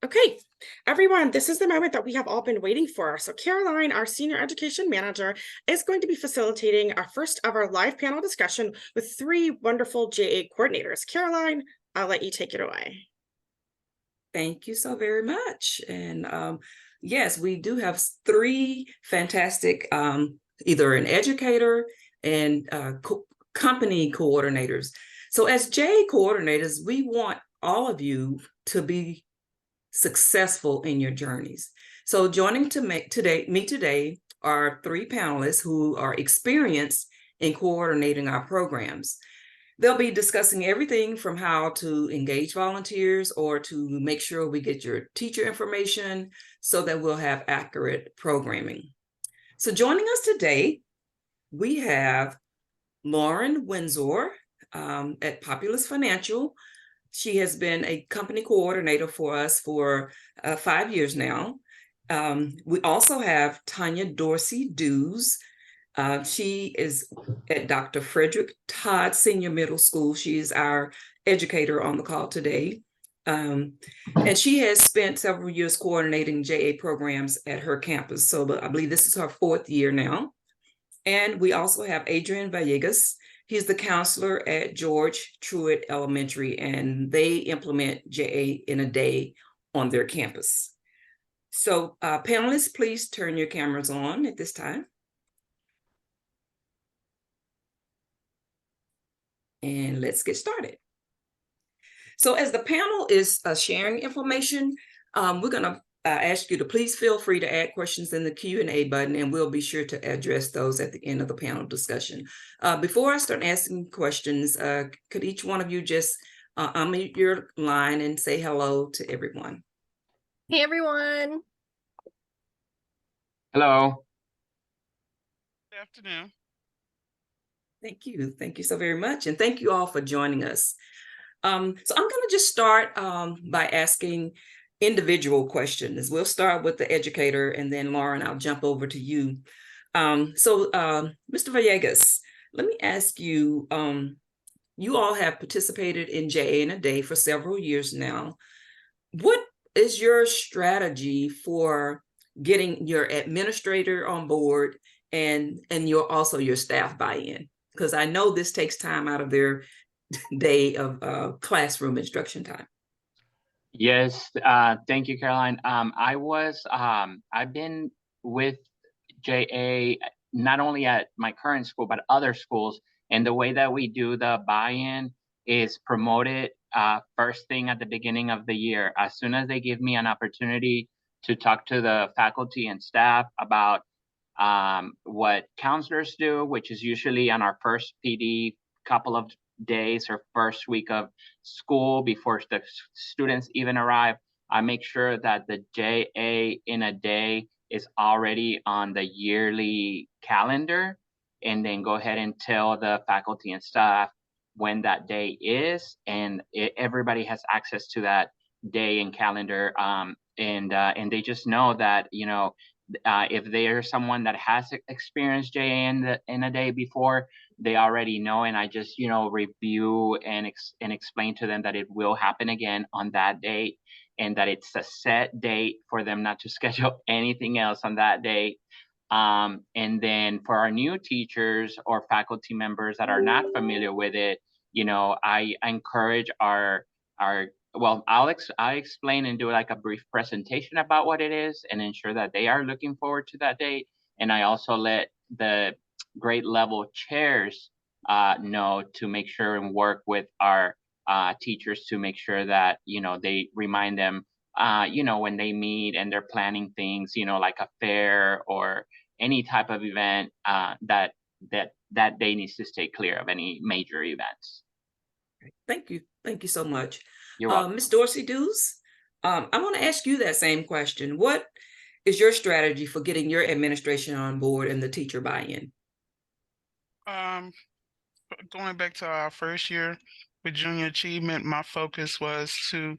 Okay, everyone, this is the moment that we have all been waiting for. So Caroline, our senior education manager, is going to be facilitating our first ever live panel discussion with three wonderful JA coordinators. Caroline, I'll let you take it away. Thank you so very much. And yes, we do have three fantastic, either an educator and company coordinators. So as JA coordinators, we want all of you to be successful in your journeys. So joining me today are three panelists who are experienced in coordinating our programs. They'll be discussing everything from how to engage volunteers or to make sure we get your teacher information so that we'll have accurate programming. So joining us today, we have Lauren Windsor at Populous Financial. She has been a company coordinator for us for 5 years now. We also have Tanya Dorsey Dews. She is at Dr. Frederick Todd Senior Middle School. She is our educator on the call today. And she has spent several years coordinating JA programs at her campus. So I believe this is her 4th year now. And we also have Adrian Villegas. He's the counselor at George Truett Elementary, and they implement JA in a day on their campus. So panelists, please turn your cameras on at this time. And let's get started. So as the panel is sharing information, we're going to ask you to please feel free to add questions in the Q&A button, and we'll be sure to address those at the end of the panel discussion. Before I start asking questions, could each one of you just unmute your line and say hello to everyone? Hey, everyone. Hello. Good afternoon. Thank you. Thank you so very much. And thank you all for joining us. So I'm going to just start by asking individual questions. We'll start with the educator, and then Lauren, I'll jump over to you. Mr. Villegas, let me ask you, you all have participated in JA in a Day for several years now. What is your strategy for getting your administrator on board and also your staff buy-in? Because I know this takes time out of their day of classroom instruction time. Yes, thank you, Caroline. I've been with JA not only at my current school, but other schools. And the way that we do the buy-in is promote it first thing at the beginning of the year. As soon as they give me an opportunity to talk to the faculty and staff about what counselors do, which is usually on our first PD couple of days or first week of school before the students even arrive, I make sure that the JA in a Day is already on the yearly calendar, and then go ahead and tell the faculty and staff when that day is, and everybody has access to that day and calendar, and they just know that, you know, if there's someone that has experienced JA in a Day before, they already know, and I just, you know, review and explain to them that it will happen again on that date, and that it's a set date for them not to schedule anything else on that date. And then for our new teachers or faculty members that are not familiar with it, you know, I encourage I explain and do like a brief presentation about what it is and ensure that they are looking forward to that date. And I also let the grade level chairs know to make sure and work with our teachers to make sure that, you know, they remind them, you know, when they meet and they're planning things, you know, like a fair or any type of event, that day needs to stay clear of any major events. Thank you. Thank you so much. You're welcome. Ms. Dorsey Dews, I want to ask you that same question. What is your strategy for getting your administration on board and the teacher buy-in? Going back to our first year with Junior Achievement, my focus was to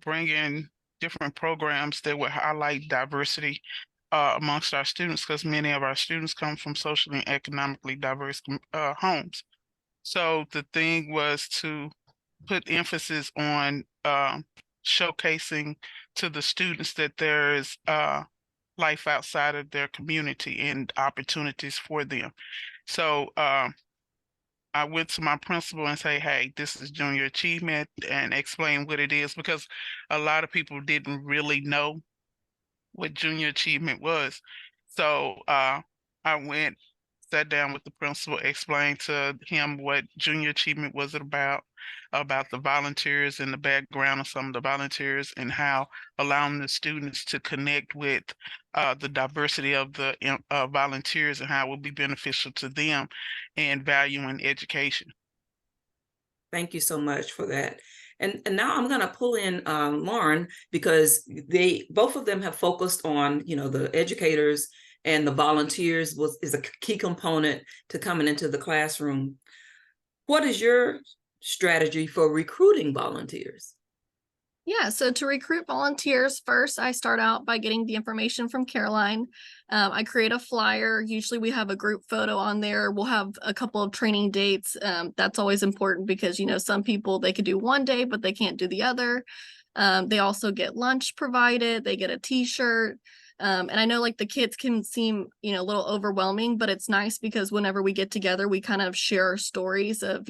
bring in different programs that would highlight diversity amongst our students, because many of our students come from socially and economically diverse homes. So the thing was to put emphasis on showcasing to the students that there is life outside of their community and opportunities for them. So I went to my principal and say, hey, this is junior achievement, and explain what it is, because a lot of people didn't really know what junior achievement was. So I went, sat down with the principal, explained to him what junior achievement was about the volunteers and the background of some of the volunteers, and how allowing the students to connect with the diversity of the volunteers, and how it will be beneficial to them and valuing education. Thank you so much for that. And now I'm going to pull in Lauren, because both of them have focused on, the educators, and the volunteers is a key component to coming into the classroom. What is your strategy for recruiting volunteers? Yeah, so to recruit volunteers, first I start out by getting the information from Caroline. I create a flyer. Usually we have a group photo on there. We'll have a couple of training dates. That's always important because, some people, they could do one day, but they can't do the other. They also get lunch provided. They get a t-shirt. And I know like the kids can seem, a little overwhelming, but it's nice because whenever we get together, we kind of share stories of,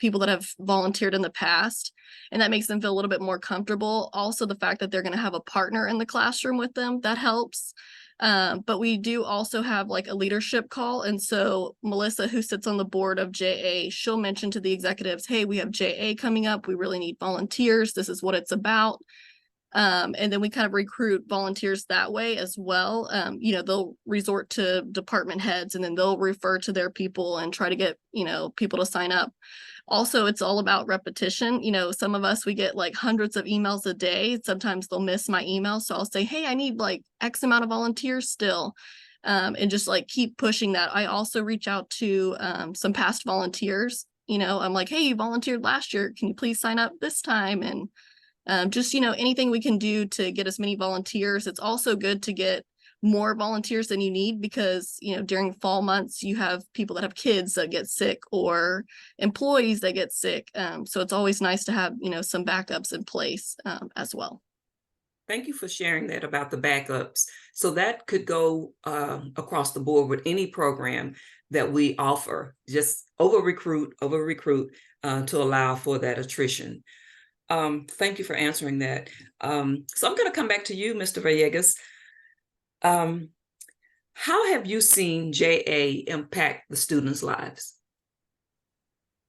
people that have volunteered in the past, and that makes them feel a little bit more comfortable. Also, the fact that they're going to have a partner in the classroom with them, that helps. But we do also have like a leadership call. And so Melissa, who sits on the board of JA, she'll mention to the executives, hey, we have JA coming up. We really need volunteers. This is what it's about. And then we kind of recruit volunteers that way as well. They'll resort to department heads, and then they'll refer to their people and try to get, people to sign up. Also, it's all about repetition. Some of us, we get like hundreds of emails a day. Sometimes they'll miss my email. So I'll say, hey, I need like X amount of volunteers still. And just like keep pushing that. I also reach out to some past volunteers. I'm like, hey, you volunteered last year. Can you please sign up this time? And just, anything we can do to get as many volunteers. It's also good to get more volunteers than you need because, during fall months, you have people that have kids that get sick or employees that get sick. So it's always nice to have, some backups in place as well. Thank you for sharing that about the backups. So that could go across the board with any program that we offer, just over recruit to allow for that attrition. Thank you for answering that. So I'm going to come back to you, Mr. Villegas. How have you seen JA impact the students' lives?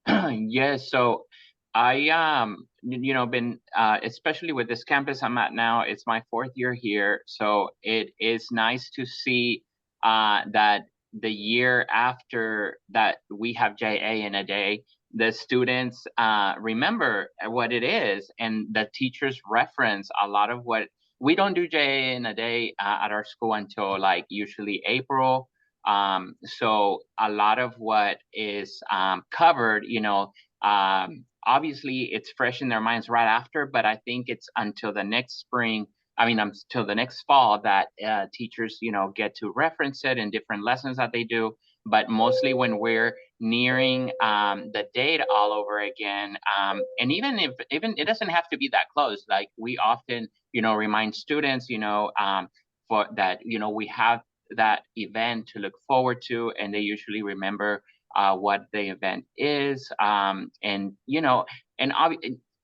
Yes, so I been especially with this campus I'm at now, it's my 4th year here. So it is nice to see that the year after that we have JA in a day, the students remember what it is, and the teachers reference a lot of what we don't do JA in a day at our school until like usually April. So a lot of what is covered, obviously it's fresh in their minds right after, but I think it's until the next spring, until the next fall that teachers, get to reference it in different lessons that they do. But mostly when we're nearing the date all over again, and even it doesn't have to be that close. Like we often, remind students, for that, we have that event to look forward to, and they usually remember what the event is. And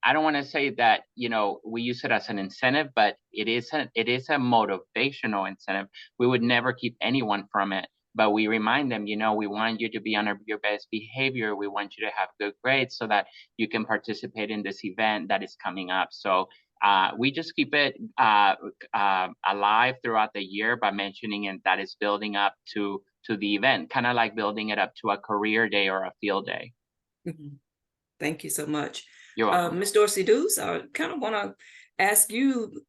I don't want to say that we use it as an incentive, but it is a motivational incentive. We would never keep anyone from it, but we remind them, we want you to be on your best behavior. We want you to have good grades so that you can participate in this event that is coming up. So we just keep it alive throughout the year by mentioning it, that it's building up to the event, kind of like building it up to a career day or a field day. Mm-hmm. Thank you so much. You're welcome. Ms. Dorsey Deuce, I kind of want to ask you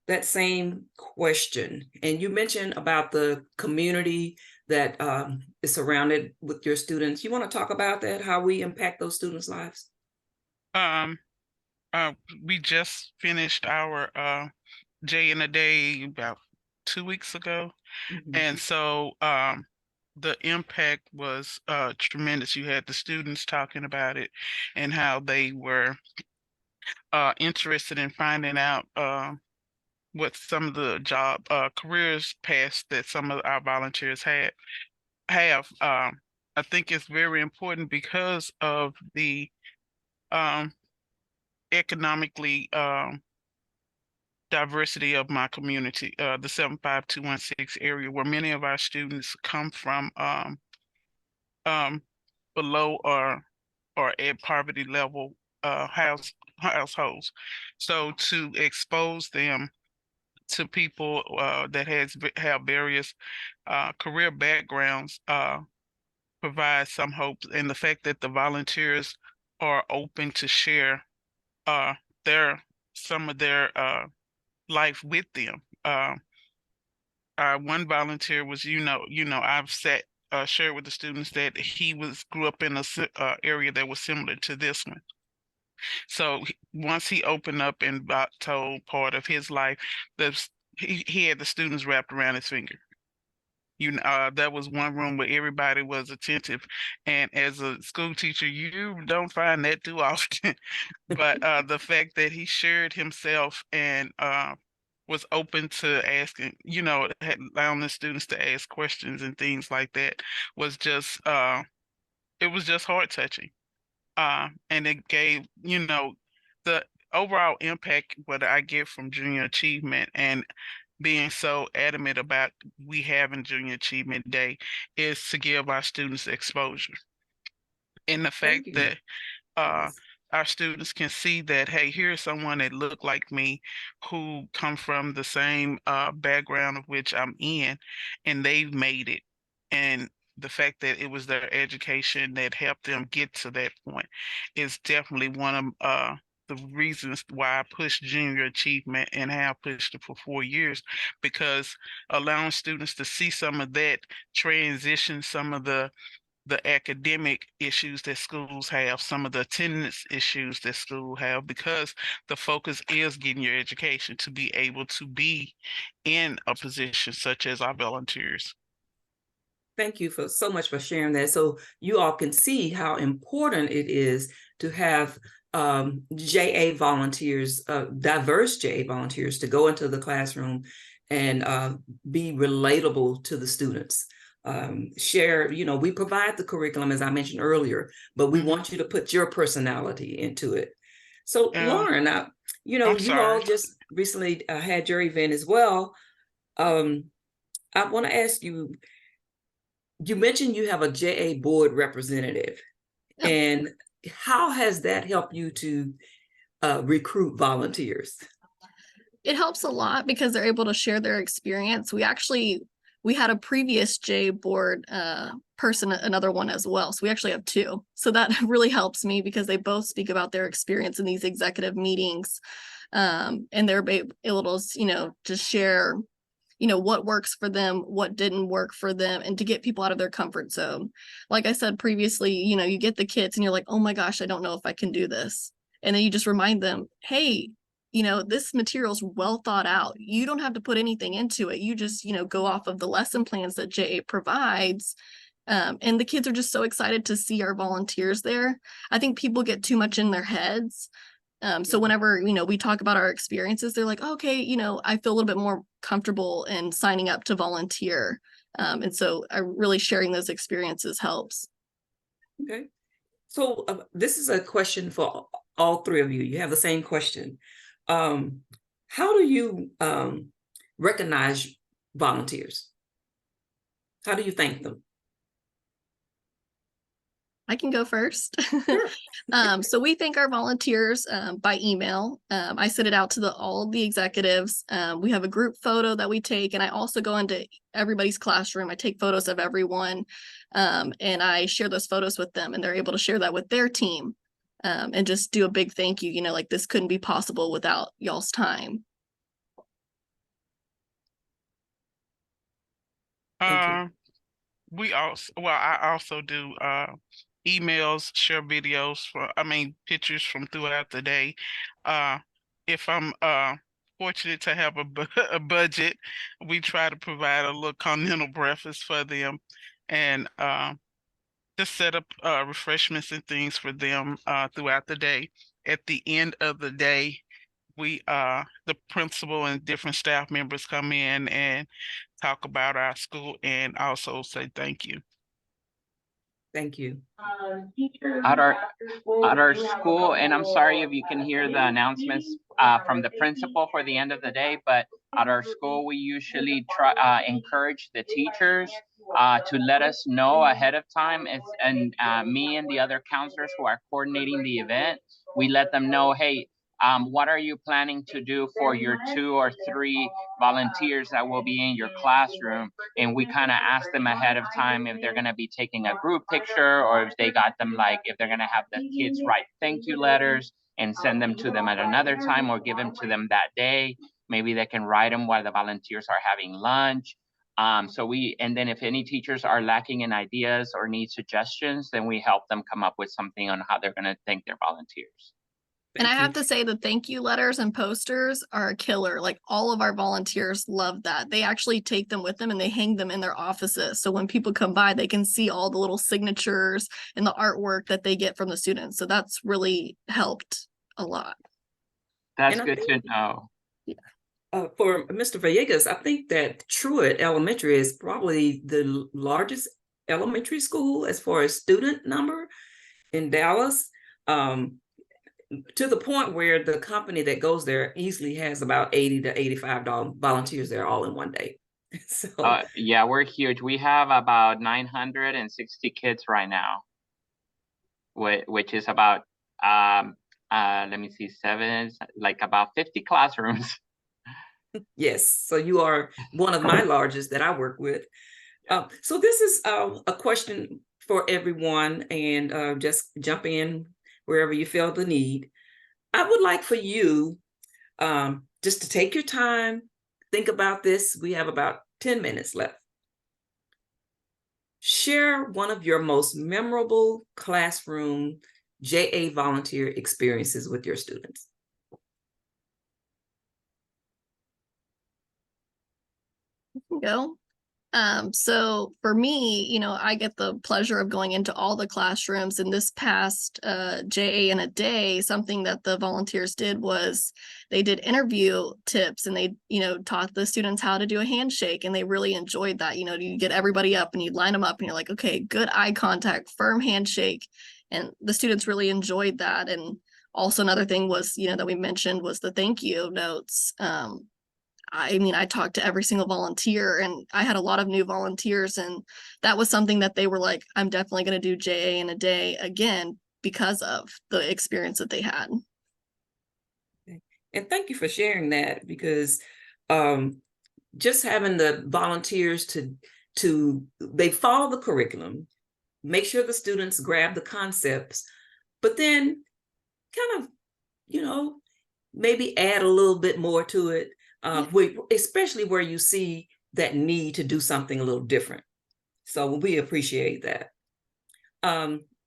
that same question. And you mentioned about the community that is surrounded with your students. You want to talk about that, how we impact those students' lives? We just finished our J in a Day about 2 weeks ago. Mm-hmm. And so the impact was tremendous. You had the students talking about it and how they were interested in finding out what some of the job careers paths that some of our volunteers have. I think it's very important because of the um, economically diversity of my community, the 75216 area, where many of our students come from um, below or at poverty level households. So to expose them to people that have various career backgrounds provides some hope. And the fact that the volunteers are open to share uh, their some of their life with them. One volunteer was, I've shared with the students that he grew up in a area that was similar to this one. So once he opened up and told part of his life, he had the students wrapped around his finger. That was one room where everybody was attentive, and as a school teacher, you don't find that too often. But the fact that he shared himself and was open to asking, allowing the students to ask questions and things like that was just it was just heart touching. And it gave, the overall impact what I get from Junior Achievement and being so adamant about we having Junior Achievement Day is to give our students exposure. And the Thank fact you. that Yes. our students can see that, hey, here's someone that looked like me who come from the same background of which I'm in, and they've made it. And the fact that it was their education that helped them get to that point is definitely one of the reasons why I pushed Junior Achievement and have pushed it for 4 years, because allowing students to see some of that transition, some of the academic issues that schools have, some of the attendance issues that schools have, because the focus is getting your education to be able to be in a position such as our volunteers. Thank you for so much for sharing that. So you all can see how important it is to have JA volunteers, diverse JA volunteers, to go into the classroom and be relatable to the students. Share, we provide the curriculum, as I mentioned earlier, but we want you to put your personality into it. So Lauren, I'm you sorry. all just recently had your event as well. I want to ask you, you mentioned you have a JA board representative, Yeah. and how has that helped you to recruit volunteers? It helps a lot because they're able to share their experience. We had a previous J board person, another one as well. So we actually have two. So that really helps me because they both speak about their experience in these executive meetings. And they're able to, just share, what works for them, what didn't work for them, and to get people out of their comfort zone. Like I said previously, you get the kids and you're like, oh my gosh, I don't know if I can do this. And then you just remind them, hey, this material is well thought out. You don't have to put anything into it. You just, go off of the lesson plans that JA provides. And the kids are just so excited to see our volunteers there. I think people get too much in their heads. So whenever, we talk about our experiences, they're like, okay, I feel a little bit more comfortable in signing up to volunteer. And so really sharing those experiences helps. Okay. So this is a question for all three of you. You have the same question. How do you recognize volunteers? How do you thank them? I can go first. So we thank our volunteers by email. I send it out to all the executives. We have a group photo that we take, and I also go into everybody's classroom. I take photos of everyone, and I share those photos with them, and they're able to share that with their team, and just do a big thank you. Like this couldn't be possible without y'all's time. Thank you. I also do emails, share videos pictures from throughout the day. If I'm fortunate to have a budget, we try to provide a little continental breakfast for them, and just set up refreshments and things for them throughout the day. at the end of the day, the principal and different staff members come in and talk about our school and also say thank you. Thank you. At our school, and I'm sorry if you can hear the announcements from the principal for the end of the day, but at our school, we usually try encourage the teachers to let us know ahead of time. And me and the other counselors who are coordinating the event, we let them know, hey, what are you planning to do for your 2 or 3 volunteers that will be in your classroom? And we kind of ask them ahead of time if they're going to be taking a group picture, or if they got them, like if they're going to have the kids write thank you letters and send them to them at another time, or give them to them that day. Maybe they can write them while the volunteers are having lunch. And then if any teachers are lacking in ideas or need suggestions, then we help them come up with something on how they're going to thank their volunteers. And I Thank have you. to say the thank you letters and posters are a killer. Like all of our volunteers love that. They actually take them with them and they hang them in their offices. So when people come by, they can see all the little signatures and the artwork that they get from the students. So that's really helped a lot. That's And I good to think- know. For Mr. Villegas, I think that Truett Elementary is probably the largest elementary school as far as student number in Dallas. To the point where the company that goes there easily has about 80 to 85 volunteers there all in one day. So Yeah, we're huge. We have about 960 kids right now, which is about let me see, like about 50 classrooms. yes, so you are one of my largest that I work with. So this is a question for everyone, and just jump in wherever you feel the need. I would like for you just to take your time, think about this. We have about 10 minutes left. Share one of your most memorable classroom JA volunteer experiences with your students. Go. So for me, I get the pleasure of going into all the classrooms. In this past JA in a day, something that the volunteers did was they did interview tips, and they, taught the students how to do a handshake, and they really enjoyed that. You get everybody up and you line them up and you're like, okay, good eye contact, firm handshake. And the students really enjoyed that. And also another thing was, that we mentioned was the thank you notes. I talked to every single volunteer, and I had a lot of new volunteers, and that was something that they were like, I'm definitely going to do JA in a day again because of the experience that they had. And thank you for sharing that, because just having the volunteers to they follow the curriculum, make sure the students grab the concepts, but then kind of, maybe add a little bit more to it. Especially where you see that need to do something a little different. So we appreciate that.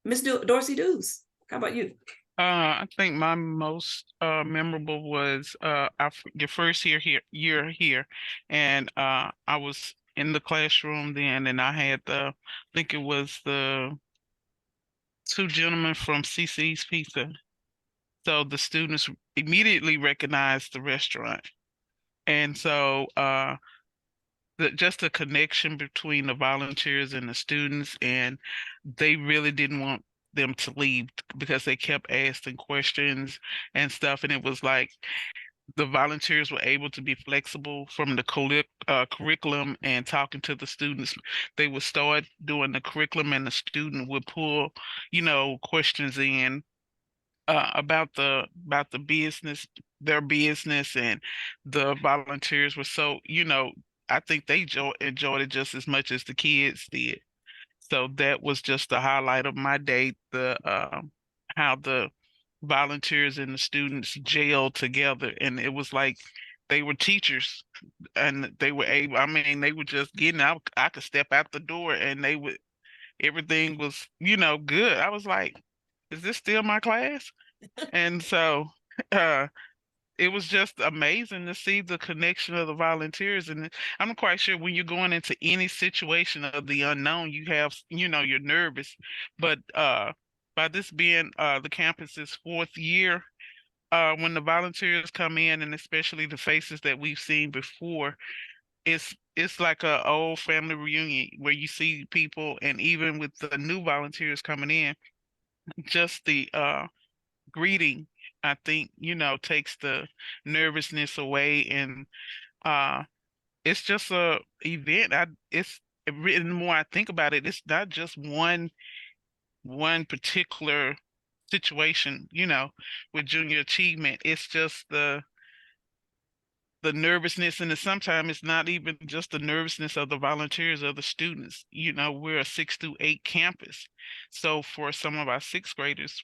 Ms. Dorsey Dews, how about you? I think my most memorable was your first year here, and I was in the classroom then, and I had I think it was the 2 gentlemen from CC's Pizza. So the students immediately recognized the restaurant. And so just the connection between the volunteers and the students, and they really didn't want them to leave because they kept asking questions and stuff. And it was like the volunteers were able to be flexible from the curriculum and talking to the students. They would start doing the curriculum and the student would pull, questions in about the business, their business, and the volunteers were so, I think they enjoyed it just as much as the kids did. So that was just the highlight of my day, how the volunteers and the students gelled together, and it was like they were teachers, and they were able, they were just getting out. I could step out the door and everything was, good. I was like, is this still my class? And so it was just amazing to see the connection of the volunteers. And I'm quite sure when you're going into any situation of the unknown, you have, you're nervous, but by this being the campus's 4th year, when the volunteers come in, and especially the faces that we've seen before, it's like a old family reunion where you see people, and even with the new volunteers coming in, just the greeting, I think, takes the nervousness away, and it's just a event. The more I think about it, it's not just one particular situation, with junior achievement. It's just the nervousness, and sometimes it's not even just the nervousness of the volunteers or the students. We're a 6 through 8 campus. So for some of our 6th graders,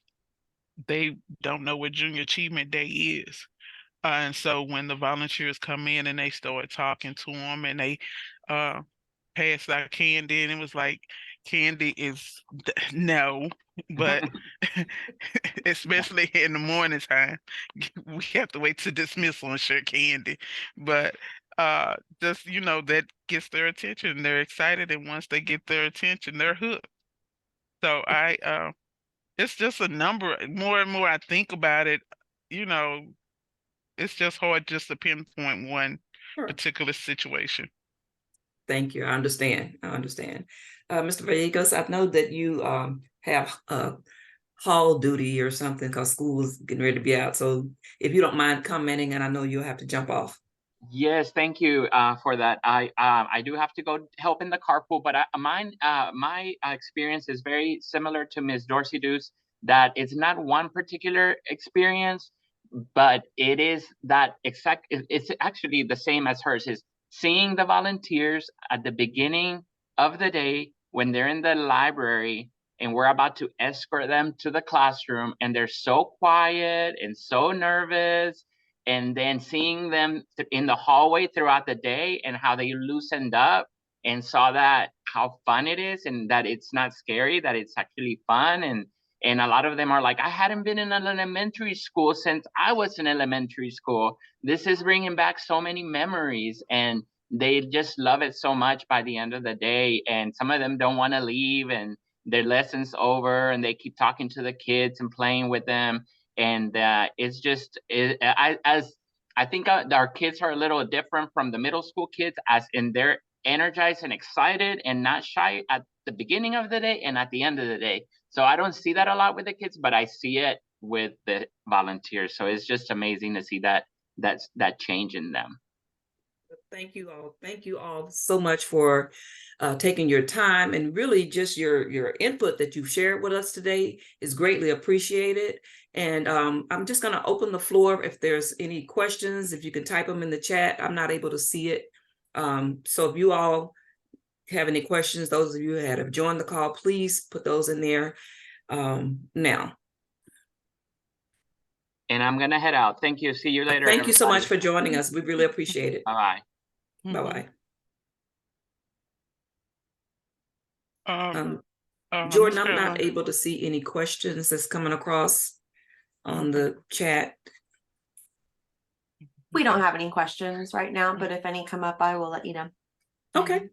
they don't know what Junior Achievement Day is. And so when the volunteers come in and they start talking to them, and they passed out candy, and it was like, candy is no, but especially in the morning time, we have to wait to dismissal and share candy. But just that gets their attention. They're excited, and once they get their attention, they're hooked. So it's just a number. More and more I think about it, it's just hard just to pinpoint one Sure. particular situation. Thank you. I understand. Mr. Villegas, I know that you have hall duty or something because school is getting ready to be out. So if you don't mind commenting, and I know you'll have to jump off. Yes, thank you for that. I do have to go help in the carpool, but my experience is very similar to Ms. Dorsey Deuce, that it's not one particular experience, but it is that exact. It's actually the same as hers. Is seeing the volunteers at the beginning of the day when they're in the library and we're about to escort them to the classroom, and they're so quiet and so nervous, and then seeing them in the hallway throughout the day and how they loosened up and saw that how fun it is, and that it's not scary, that it's actually fun. And a lot of them are like, I hadn't been in an elementary school since I was in elementary school. This is bringing back so many memories, and they just love it so much by the end of the day. And some of them don't want to leave, and their lessons over, and they keep talking to the kids and playing with them. And it's just, I think our kids are a little different from the middle school kids, as in they're energized and excited and not shy at the beginning of the day and at the end of the day. So I don't see that a lot with the kids, but I see it with the volunteers. So it's just amazing to see that change in them. Thank you all. Thank you all so much for taking your time, and really just your input that you've shared with us today is greatly appreciated. And I'm just going to open the floor if there's any questions. If you can type them in the chat, I'm not able to see it. So if you all have any questions, those of you that have joined the call, please put those in there now. And I'm going to head out. Thank you. See you later. Thank you so everybody. much for joining us. We really appreciate it. Bye-bye. Bye-bye. Ms. Jordan, I'm Caroline. not able to see any questions that's coming across on the chat. We don't have any questions right now, but if any come up, I will let you know. Okay.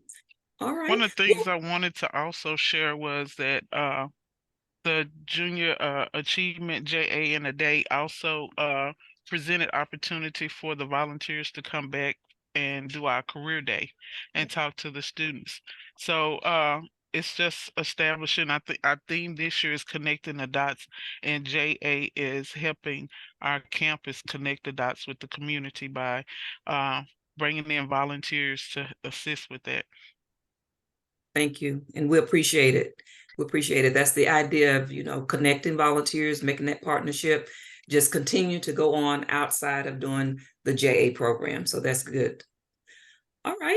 All right. One of the things I wanted to also share was that the Junior Achievement JA in a Day also presented opportunity for the volunteers to come back and do our career day and talk to the students. So it's just establishing, our theme this year is connecting the dots, and JA is helping our campus connect the dots with the community by bringing in volunteers to assist with that. Thank you. And we appreciate it. We appreciate it. That's the idea of, connecting volunteers, making that partnership, just continue to go on outside of doing the JA program. So that's good. All right.